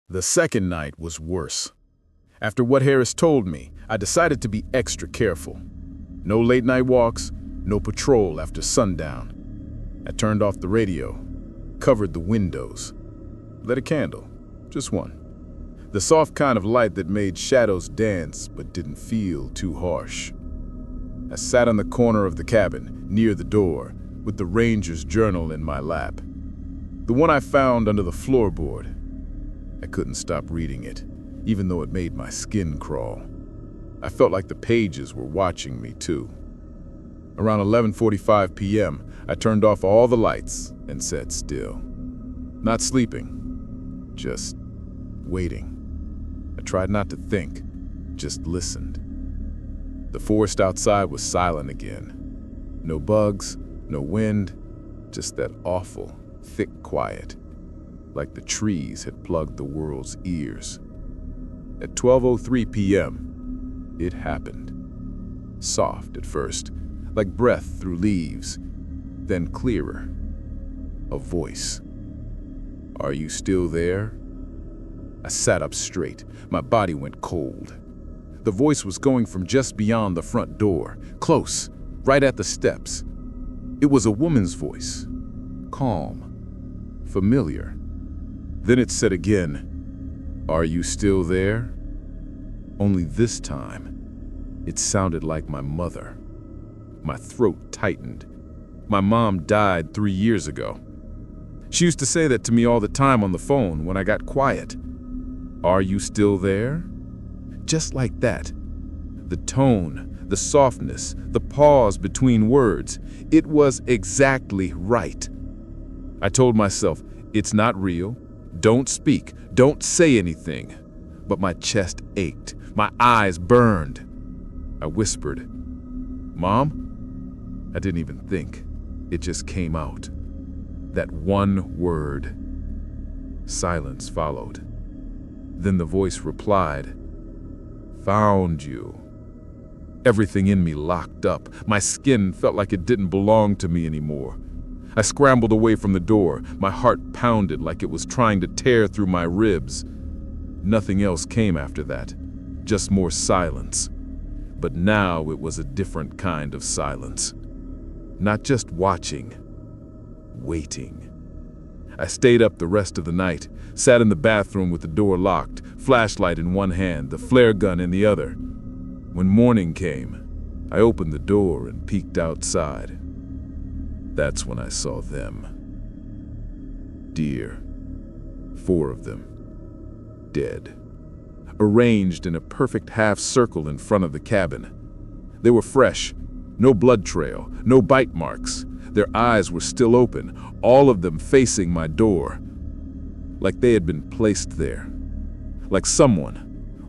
The second night was worse. After what Harris told me, I decided to be extra careful. No late-night walks, no patrol after sundown. I turned off the radio, covered the windows, lit a candle, just one. The soft kind of light that made shadows dance but didn't feel too harsh. I sat in the corner of the cabin, near the door, with the Ranger's journal in my lap. The one I found under the floorboard. I couldn't stop reading it, even though it made my skin crawl. I felt like the pages were watching me too. Around 11:45 p.m., I turned off all the lights and sat still. Not sleeping, just waiting. I tried not to think, just listened. The forest outside was silent again. No bugs, no wind, just that awful, thick quiet, like the trees had plugged the world's ears. At 12:03 p.m., it happened. Soft at first, like breath through leaves, then clearer. A voice. "Are you still there?" I sat up straight. My body went cold. The voice was going from just beyond the front door, close, right at the steps. It was a woman's voice, calm, familiar. Then it said again, "Are you still there?" Only this time, it sounded like my mother. My throat tightened. My mom died 3 years ago. She used to say that to me all the time on the phone when I got quiet. "Are you still there?" Just like that. The tone, the softness, the pause between words. It was exactly right. I told myself, it's not real. Don't speak. Don't say anything. But my chest ached. My eyes burned. I whispered, "Mom?" I didn't even think. It just came out. That one word. Silence followed. Then the voice replied, "Found you." Everything in me locked up. My skin felt like it didn't belong to me anymore. I scrambled away from the door. My heart pounded like it was trying to tear through my ribs. Nothing else came after that, just more silence. But now it was a different kind of silence. Not just watching, waiting. I stayed up the rest of the night, sat in the bathroom with the door locked, flashlight in one hand, the flare gun in the other. When morning came, I opened the door and peeked outside. That's when I saw them. Deer. 4 of them. Dead. Arranged in a perfect half circle in front of the cabin. They were fresh. No blood trail, no bite marks. Their eyes were still open, all of them facing my door. Like they had been placed there. Like someone,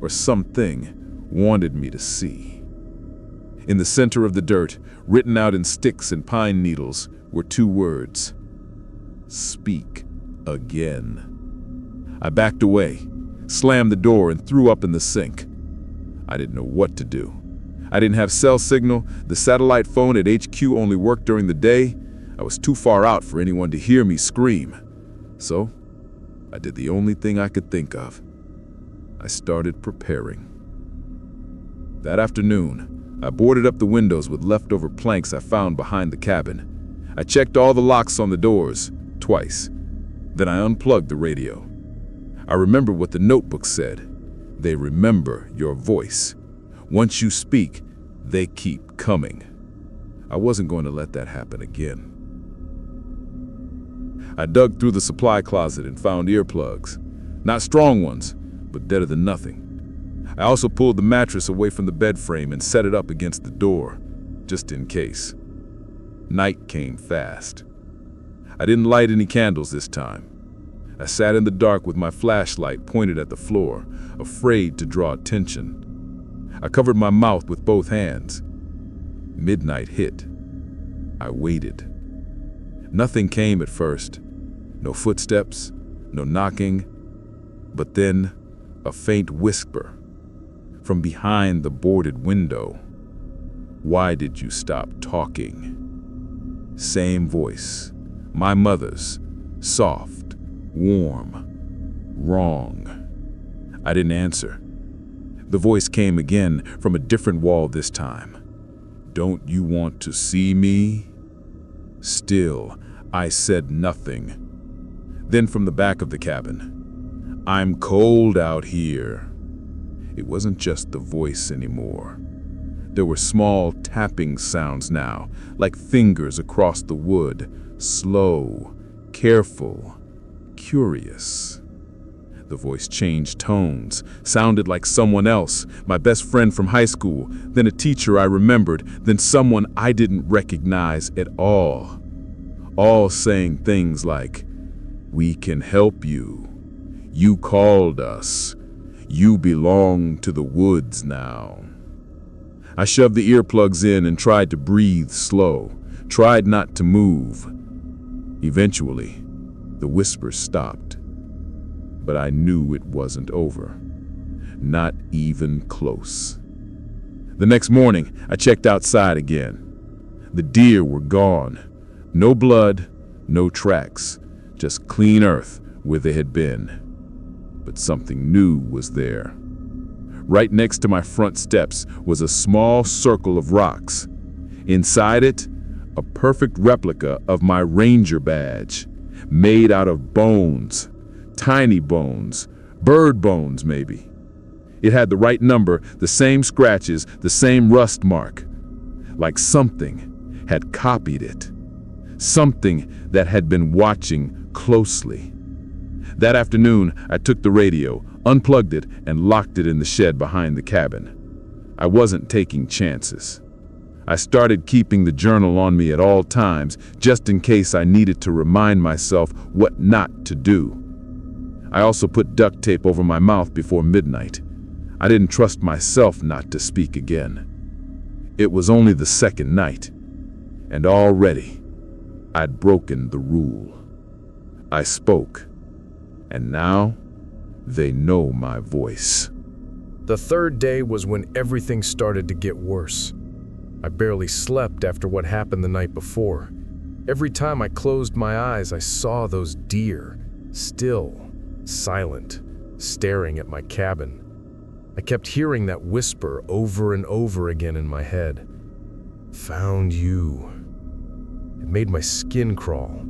or something, wanted me to see. In the center of the dirt, written out in sticks and pine needles, were 2 words. Speak again. I backed away, slammed the door, and threw up in the sink. I didn't know what to do. I didn't have cell signal. The satellite phone at HQ only worked during the day. I was too far out for anyone to hear me scream. So, I did the only thing I could think of. I started preparing. That afternoon, I boarded up the windows with leftover planks I found behind the cabin. I checked all the locks on the doors, twice. Then I unplugged the radio. I remember what the notebook said. They remember your voice. Once you speak, they keep coming. I wasn't going to let that happen again. I dug through the supply closet and found earplugs. Not strong ones, but better than nothing. I also pulled the mattress away from the bed frame and set it up against the door, just in case. Night came fast. I didn't light any candles this time. I sat in the dark with my flashlight pointed at the floor, afraid to draw attention. I covered my mouth with both hands. Midnight hit. I waited. Nothing came at first. No footsteps, no knocking. But then, a faint whisper from behind the boarded window. "Why did you stop talking?" Same voice, my mother's, soft, warm, wrong. I didn't answer. The voice came again from a different wall this time. "Don't you want to see me?" Still, I said nothing. Then from the back of the cabin, "I'm cold out here." It wasn't just the voice anymore. There were small tapping sounds now, like fingers across the wood, slow, careful, curious. The voice changed tones, sounded like someone else, my best friend from high school, then a teacher I remembered, then someone I didn't recognize at all. All saying things like, "We can help you. You called us. You belong to the woods now." I shoved the earplugs in and tried to breathe slow, tried not to move. Eventually, the whispers stopped. But I knew it wasn't over. Not even close. The next morning, I checked outside again. The deer were gone. No blood, no tracks, just clean earth where they had been. But something new was there. Right next to my front steps was a small circle of rocks. Inside it, a perfect replica of my ranger badge, made out of bones, tiny bones, bird bones maybe. It had the right number, the same scratches, the same rust mark. Like something had copied it. Something that had been watching closely. That afternoon, I took the radio, unplugged it, and locked it in the shed behind the cabin. I wasn't taking chances. I started keeping the journal on me at all times, just in case I needed to remind myself what not to do. I also put duct tape over my mouth before midnight. I didn't trust myself not to speak again. It was only the second night, and already I'd broken the rule. I spoke, and now they know my voice. The third day was when everything started to get worse. I barely slept after what happened the night before. Every time I closed my eyes, I saw those deer, still, silent, staring at my cabin. I kept hearing that whisper over and over again in my head. "Found you." It made my skin crawl.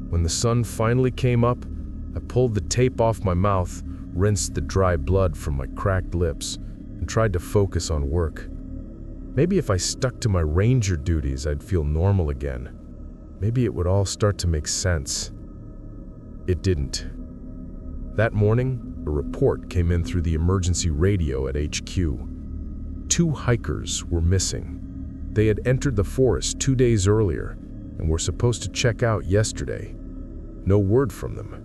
When the sun finally came up, I pulled the tape off my mouth, rinsed the dry blood from my cracked lips, and tried to focus on work. Maybe if I stuck to my ranger duties, I'd feel normal again. Maybe it would all start to make sense. It didn't. That morning, a report came in through the emergency radio at HQ. 2 hikers were missing. They had entered the forest 2 days earlier and were supposed to check out yesterday. No word from them.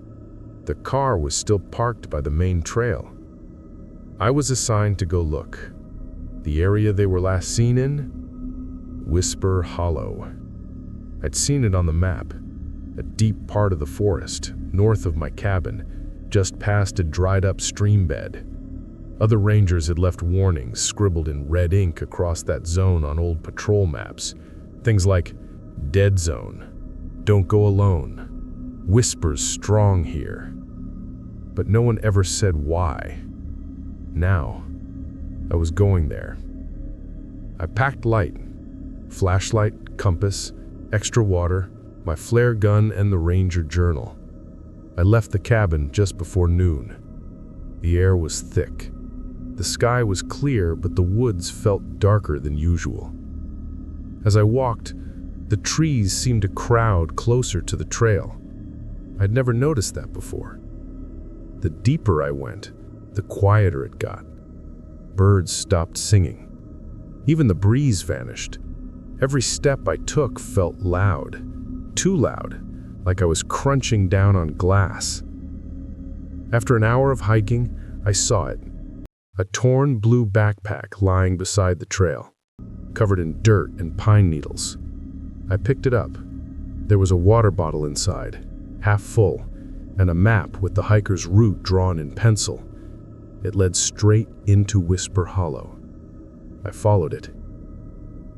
The car was still parked by the main trail. I was assigned to go look. The area they were last seen in? Whisper Hollow. I'd seen it on the map, a deep part of the forest, north of my cabin, just past a dried-up stream bed. Other rangers had left warnings scribbled in red ink across that zone on old patrol maps. Things like, "Dead Zone," "Don't go alone," "Whispers strong here." But no one ever said why. Now, I was going there. I packed light, flashlight, compass, extra water, my flare gun, and the ranger journal. I left the cabin just before noon. The air was thick. The sky was clear, but the woods felt darker than usual. As I walked, the trees seemed to crowd closer to the trail. I'd never noticed that before. The deeper I went, the quieter it got. Birds stopped singing. Even the breeze vanished. Every step I took felt loud. Too loud, like I was crunching down on glass. After an hour of hiking, I saw it. A torn blue backpack lying beside the trail, covered in dirt and pine needles. I picked it up. There was a water bottle inside, half full, and a map with the hiker's route drawn in pencil. It led straight into Whisper Hollow. I followed it.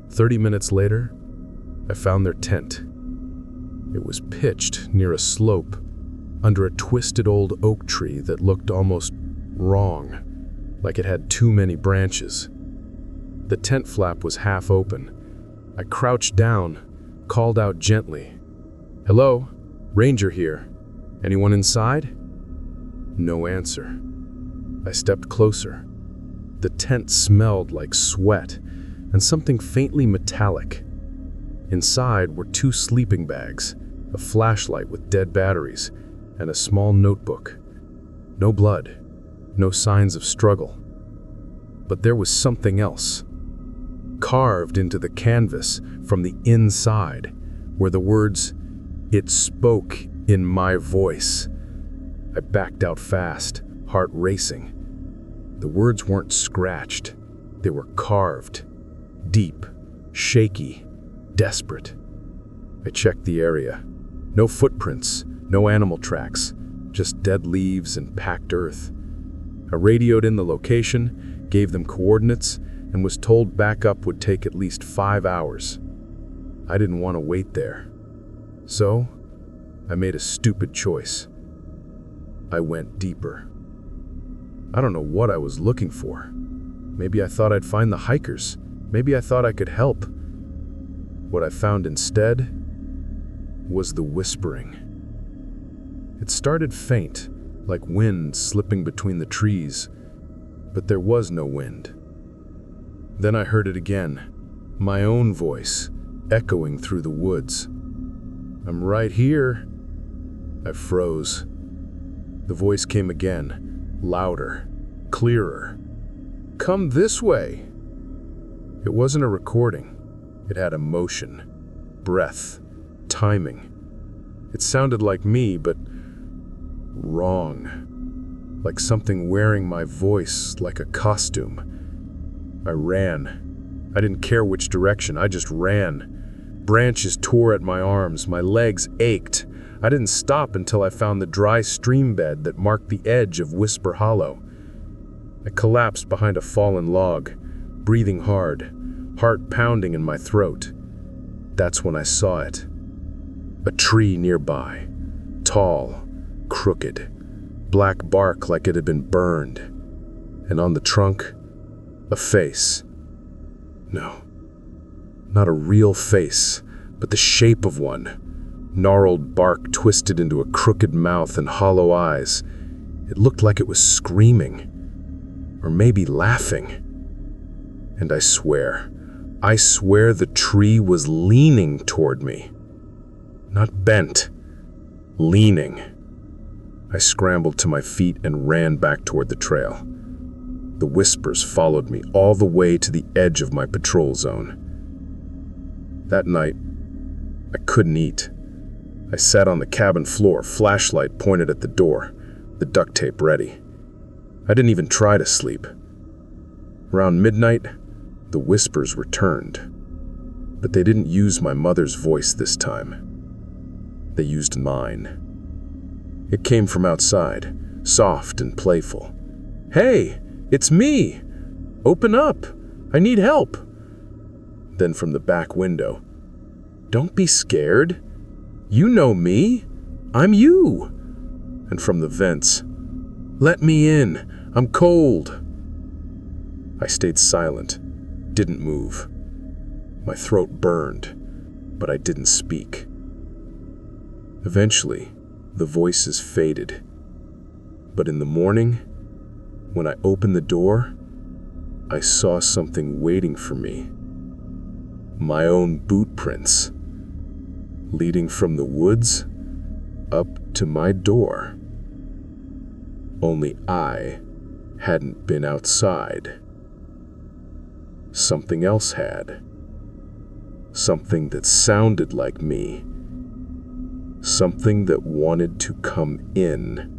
30 minutes later, I found their tent. It was pitched near a slope, under a twisted old oak tree that looked almost wrong, like it had too many branches. The tent flap was half open. I crouched down, called out gently, "Hello, Ranger here. Anyone inside?" No answer. I stepped closer. The tent smelled like sweat and something faintly metallic. Inside were 2 sleeping bags, a flashlight with dead batteries, and a small notebook. No blood, no signs of struggle. But there was something else. Carved into the canvas from the inside were the words, "It spoke in my voice." I backed out fast, heart racing. The words weren't scratched. They were carved. Deep, shaky, desperate. I checked the area. No footprints, no animal tracks, just dead leaves and packed earth. I radioed in the location, gave them coordinates, and was told backup would take at least 5 hours. I didn't want to wait there. So, I made a stupid choice. I went deeper. I don't know what I was looking for. Maybe I thought I'd find the hikers. Maybe I thought I could help. What I found instead was the whispering. It started faint, like wind slipping between the trees, but there was no wind. Then I heard it again, my own voice, echoing through the woods. "I'm right here." I froze. The voice came again, louder, clearer. "Come this way." It wasn't a recording. It had emotion, breath, timing. It sounded like me, but wrong. Like something wearing my voice like a costume. I ran. I didn't care which direction, I just ran. Branches tore at my arms, my legs ached. I didn't stop until I found the dry stream bed that marked the edge of Whisper Hollow. I collapsed behind a fallen log, breathing hard, heart pounding in my throat. That's when I saw it. A tree nearby, tall, crooked, black bark like it had been burned, and on the trunk, a face. No, not a real face, but the shape of one. Gnarled bark twisted into a crooked mouth and hollow eyes. It looked like it was screaming, or maybe laughing. And I swear the tree was leaning toward me. Not bent, leaning. I scrambled to my feet and ran back toward the trail. The whispers followed me all the way to the edge of my patrol zone. That night, I couldn't eat. I sat on the cabin floor, flashlight pointed at the door, the duct tape ready. I didn't even try to sleep. Around midnight, the whispers returned. But they didn't use my mother's voice this time. They used mine. It came from outside, soft and playful. "Hey, it's me! Open up! I need help!" Then from the back window, "Don't be scared. You know me. I'm you." And from the vents, "Let me in. I'm cold." I stayed silent, didn't move. My throat burned, but I didn't speak. Eventually, the voices faded. But in the morning, when I opened the door, I saw something waiting for me. My own boot prints, leading from the woods up to my door. Only I hadn't been outside. Something else had. Something that sounded like me. Something that wanted to come in.